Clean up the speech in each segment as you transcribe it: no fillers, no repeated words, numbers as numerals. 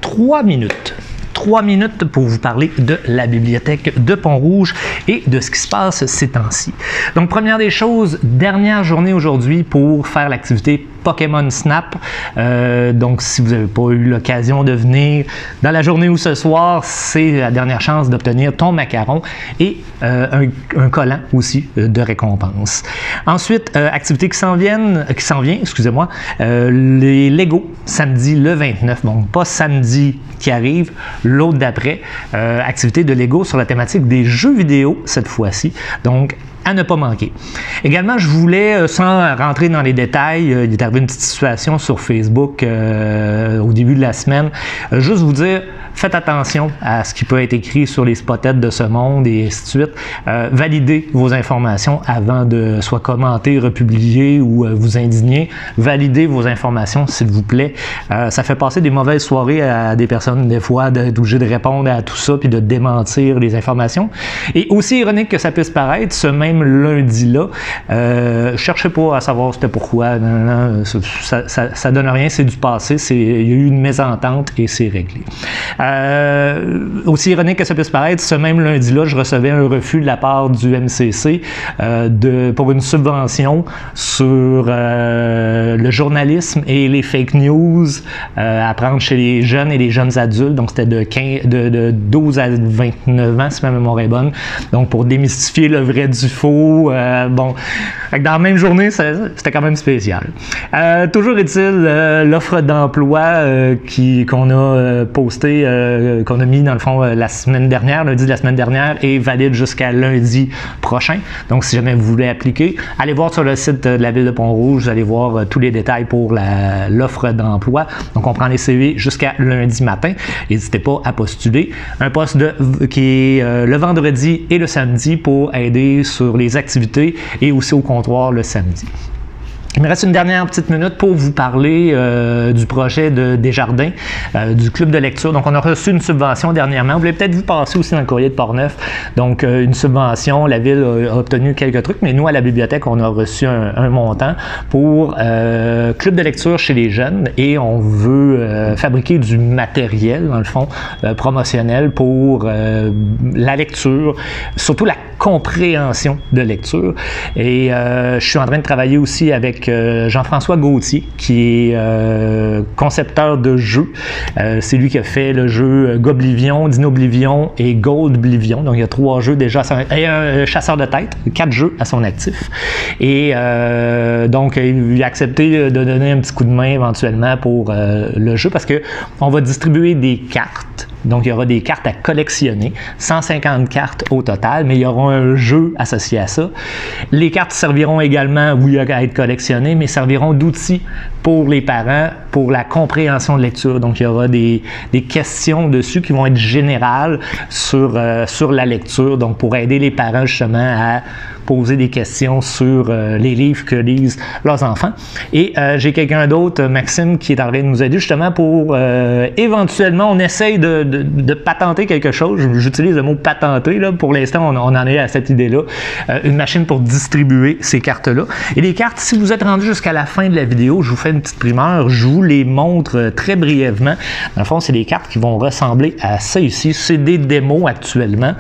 3 minutes. 3 minutes pour vous parler de la bibliothèque de Pont-Rouge et de ce qui se passe ces temps-ci. Donc, première des choses, dernière journée aujourd'hui pour faire l'activité Pokémon Snap. Donc, si vous n'avez pas eu l'occasion de venir dans la journée ou ce soir, c'est la dernière chance d'obtenir ton macaron et un collant aussi de récompense. Ensuite, activité qui s'en vient, excusez-moi, les Lego, samedi le 29. Donc, pas samedi qui arrive, l'autre d'après. Activité de Lego sur la thématique des jeux vidéo cette fois-ci. Donc, à ne pas manquer. Également, je voulais, sans rentrer dans les détails, il est arrivé une petite situation sur Facebook au début de la semaine, juste vous dire, faites attention à ce qui peut être écrit sur les spotettes de ce monde et ainsi de suite. Validez vos informations avant de soit commenter, republier ou vous indigner. Validez vos informations, s'il vous plaît. Ça fait passer des mauvaises soirées à des personnes, des fois, d'être obligé de répondre à tout ça puis de démentir les informations. Et aussi ironique que ça puisse paraître, ce même lundi-là, cherchez pas à savoir c'était pourquoi. Non, ça donne rien, c'est du passé. Il y a eu une mésentente et c'est réglé. Aussi ironique que ça puisse paraître, ce même lundi-là, je recevais un refus de la part du MCC pour une subvention sur le journalisme et les fake news à prendre chez les jeunes et les jeunes adultes. Donc, c'était de 12 à 29 ans, si ma mémoire est bonne. Donc, pour démystifier le vrai du faux. Bon, dans la même journée, c'était quand même spécial. Toujours est-il, l'offre d'emploi qu'on a postée, qu'on a mis dans le fond la semaine dernière, lundi de la semaine dernière, est valide jusqu'à lundi prochain. Donc, si jamais vous voulez appliquer, allez voir sur le site de la Ville de Pont-Rouge, vous allez voir tous les détails pour l'offre d'emploi. Donc, on prend les CV jusqu'à lundi matin. N'hésitez pas à postuler. Un poste qui est le vendredi et le samedi pour aider sur les activités et aussi au comptoir le samedi. Il me reste une dernière petite minute pour vous parler du projet de Desjardins, du club de lecture. Donc, on a reçu une subvention dernièrement. Vous voulez peut-être vous passer aussi dans le courrier de Portneuf. Donc, une subvention, la Ville a obtenu quelques trucs, mais nous, à la bibliothèque, on a reçu un montant pour club de lecture chez les jeunes et on veut fabriquer du matériel, dans le fond, promotionnel pour la lecture, surtout la compréhension de lecture. Et je suis en train de travailler aussi avec Jean-François Gauthier, qui est concepteur de jeux. C'est lui qui a fait le jeu Goblivion, Dinoblivion et Goldblivion. Donc, il y a 3 jeux déjà. Et un chasseur de tête, 4 jeux à son actif. Et donc, il a accepté de donner un petit coup de main éventuellement pour le jeu parce qu'on va distribuer des cartes. Donc, il y aura des cartes à collectionner, 150 cartes au total, mais il y aura un jeu associé à ça. Les cartes serviront également, oui, à être collectionnées, mais serviront d'outils pour les parents, pour la compréhension de lecture. Donc, il y aura des questions dessus qui vont être générales sur la lecture, donc pour aider les parents justement à poser des questions sur les livres que lisent leurs enfants. Et j'ai quelqu'un d'autre, Maxime, qui est en train de nous aider justement pour éventuellement, on essaye de patenter quelque chose. J'utilise le mot patenter, là. Pour l'instant, on en est à cette idée-là. Une machine pour distribuer ces cartes-là. Et les cartes, si vous êtes rendu jusqu'à la fin de la vidéo, je vous fais une petite primeur, je vous les montre très brièvement. Dans le fond, c'est des cartes qui vont ressembler à ça ici. C'est des démos actuellement.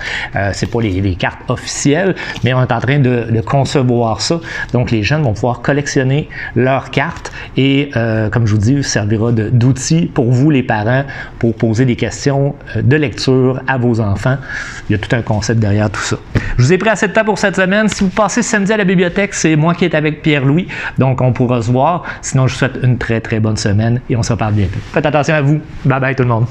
C'est pas les cartes officielles, mais on est en train de concevoir ça. Donc, les jeunes vont pouvoir collectionner leurs cartes et, comme je vous dis, servira d'outil pour vous, les parents, pour poser des questions de lecture à vos enfants. Il y a tout un concept derrière tout ça. Je vous ai pris assez de temps pour cette semaine. Si vous passez samedi à la bibliothèque, c'est moi qui est avec Pierre-Louis. Donc, on pourra se voir. Sinon, je vous souhaite une très, très bonne semaine et on se reparle bientôt. Faites attention à vous. Bye bye tout le monde.